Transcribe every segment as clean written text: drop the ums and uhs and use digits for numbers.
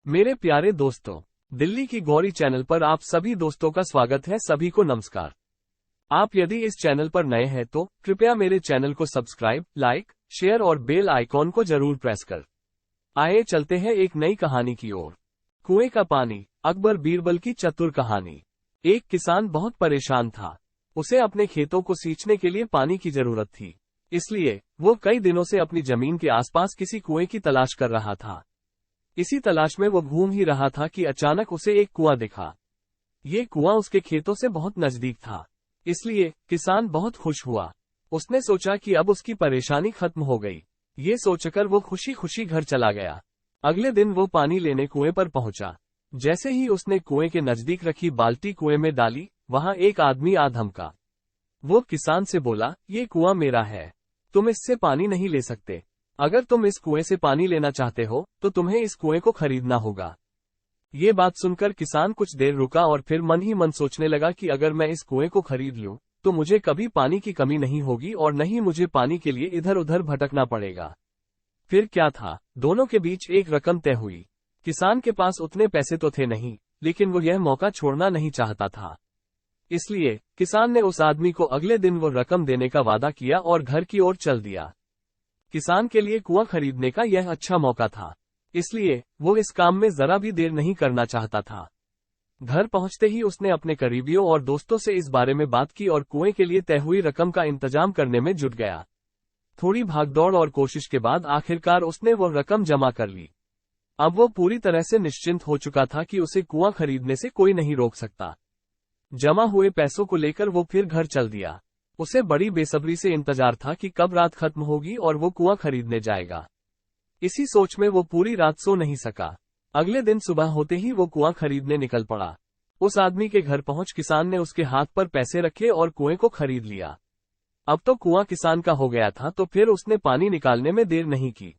मेरे प्यारे दोस्तों, दिल्ली की गौरी चैनल पर आप सभी दोस्तों का स्वागत है। सभी को नमस्कार। आप यदि इस चैनल पर नए हैं तो कृपया मेरे चैनल को सब्सक्राइब, लाइक, शेयर और बेल आइकॉन को जरूर प्रेस कर। आइए चलते हैं एक नई कहानी की ओर। कुएं का पानी, अकबर बीरबल की चतुर कहानी। एक किसान बहुत परेशान था। उसे अपने खेतों को सींचने के लिए पानी की जरूरत थी। इसलिए वो कई दिनों से अपनी जमीन के आसपास किसी कुएं की तलाश कर रहा था। इसी तलाश में वो घूम ही रहा था कि अचानक उसे एक कुआं दिखा। ये कुआं उसके खेतों से बहुत नजदीक था, इसलिए किसान बहुत खुश हुआ। उसने सोचा कि अब उसकी परेशानी खत्म हो गई। ये सोचकर वो खुशी खुशी घर चला गया। अगले दिन वो पानी लेने कुएं पर पहुंचा। जैसे ही उसने कुएं के नजदीक रखी बाल्टी कुएं में डाली, वहां एक आदमी आ धमका। वो किसान से बोला, ये कुआं मेरा है, तुम इससे पानी नहीं ले सकते। अगर तुम इस कुएं से पानी लेना चाहते हो तो तुम्हें इस कुएं को खरीदना होगा। ये बात सुनकर किसान कुछ देर रुका और फिर मन ही मन सोचने लगा कि अगर मैं इस कुएं को खरीद लूं तो मुझे कभी पानी की कमी नहीं होगी और न ही मुझे पानी के लिए इधर उधर भटकना पड़ेगा। फिर क्या था, दोनों के बीच एक रकम तय हुई। किसान के पास उतने पैसे तो थे नहीं, लेकिन वो यह मौका छोड़ना नहीं चाहता था। इसलिए किसान ने उस आदमी को अगले दिन वो रकम देने का वादा किया और घर की ओर चल दिया। किसान के लिए कुआं खरीदने का यह अच्छा मौका था, इसलिए वो इस काम में जरा भी देर नहीं करना चाहता था। घर पहुंचते ही उसने अपने करीबियों और दोस्तों से इस बारे में बात की और कुएं के लिए तय हुई रकम का इंतजाम करने में जुट गया। थोड़ी भागदौड़ और कोशिश के बाद आखिरकार उसने वो रकम जमा कर ली। अब वो पूरी तरह से निश्चिंत हो चुका था कि उसे कुआं खरीदने से कोई नहीं रोक सकता। जमा हुए पैसों को लेकर वो फिर घर चल दिया। उसे बड़ी बेसब्री से इंतजार था कि कब रात खत्म होगी और वो कुआं खरीदने जाएगा। इसी सोच में वो पूरी रात सो नहीं सका। अगले दिन सुबह होते ही वो कुआं खरीदने निकल पड़ा। उस आदमी के घर पहुंच किसान ने उसके हाथ पर पैसे रखे और कुएं को खरीद लिया। अब तो कुआं किसान का हो गया था, तो फिर उसने पानी निकालने में देर नहीं की।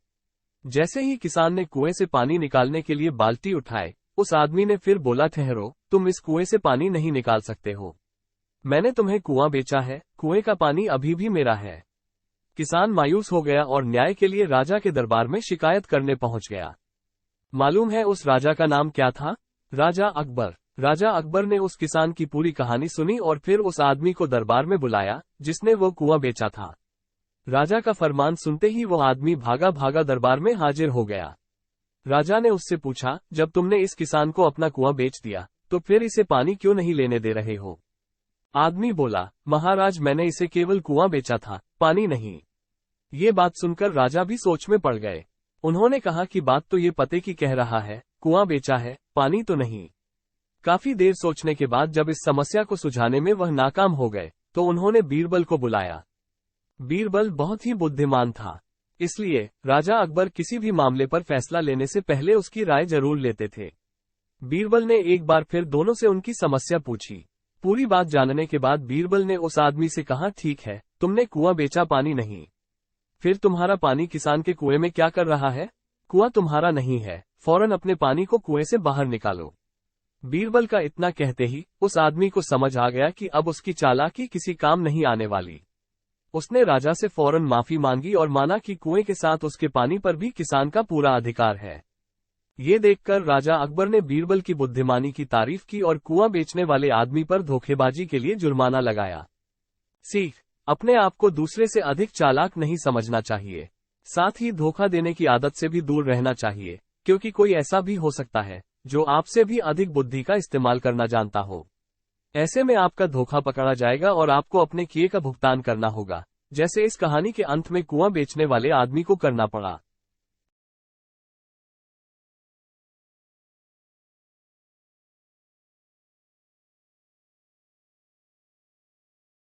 जैसे ही किसान ने कुएं से पानी निकालने के लिए बाल्टी उठाए, उस आदमी ने फिर बोला, ठहरो, तुम इस कुएं से पानी नहीं निकाल सकते हो। मैंने तुम्हें कुआं बेचा है, कुएं का पानी अभी भी मेरा है। किसान मायूस हो गया और न्याय के लिए राजा के दरबार में शिकायत करने पहुंच गया। मालूम है उस राजा का नाम क्या था? राजा अकबर। राजा अकबर ने उस किसान की पूरी कहानी सुनी और फिर उस आदमी को दरबार में बुलाया जिसने वो कुआं बेचा था। राजा का फरमान सुनते ही वो आदमी भागा भागा दरबार में हाजिर हो गया। राजा ने उससे पूछा, जब तुमने इस किसान को अपना कुआं बेच दिया तो फिर इसे पानी क्यों नहीं लेने दे रहे हो? आदमी बोला, महाराज, मैंने इसे केवल कुआं बेचा था, पानी नहीं। ये बात सुनकर राजा भी सोच में पड़ गए। उन्होंने कहा कि बात तो ये पते की कह रहा है, कुआं बेचा है, पानी तो नहीं। काफी देर सोचने के बाद जब इस समस्या को सुझाने में वह नाकाम हो गए तो उन्होंने बीरबल को बुलाया। बीरबल बहुत ही बुद्धिमान था, इसलिए राजा अकबर किसी भी मामले पर फैसला लेने से पहले उसकी राय जरूर लेते थे। बीरबल ने एक बार फिर दोनों से उनकी समस्या पूछी। पूरी बात जानने के बाद बीरबल ने उस आदमी से कहा, ठीक है, तुमने कुआं बेचा, पानी नहीं। फिर तुम्हारा पानी किसान के कुएं में क्या कर रहा है? कुआं तुम्हारा नहीं है, फौरन अपने पानी को कुएं से बाहर निकालो। बीरबल का इतना कहते ही उस आदमी को समझ आ गया कि अब उसकी चालाकी किसी काम नहीं आने वाली। उसने राजा से फौरन माफी मांगी और माना कि कुएं के साथ उसके पानी पर भी किसान का पूरा अधिकार है। ये देखकर राजा अकबर ने बीरबल की बुद्धिमानी की तारीफ की और कुआं बेचने वाले आदमी पर धोखेबाजी के लिए जुर्माना लगाया। सीख, अपने आप को दूसरे से अधिक चालाक नहीं समझना चाहिए। साथ ही धोखा देने की आदत से भी दूर रहना चाहिए, क्योंकि कोई ऐसा भी हो सकता है जो आपसे भी अधिक बुद्धि का इस्तेमाल करना जानता हो। ऐसे में आपका धोखा पकड़ा जाएगा और आपको अपने किए का भुगतान करना होगा, जैसे इस कहानी के अंत में कुआं बेचने वाले आदमी को करना पड़ा।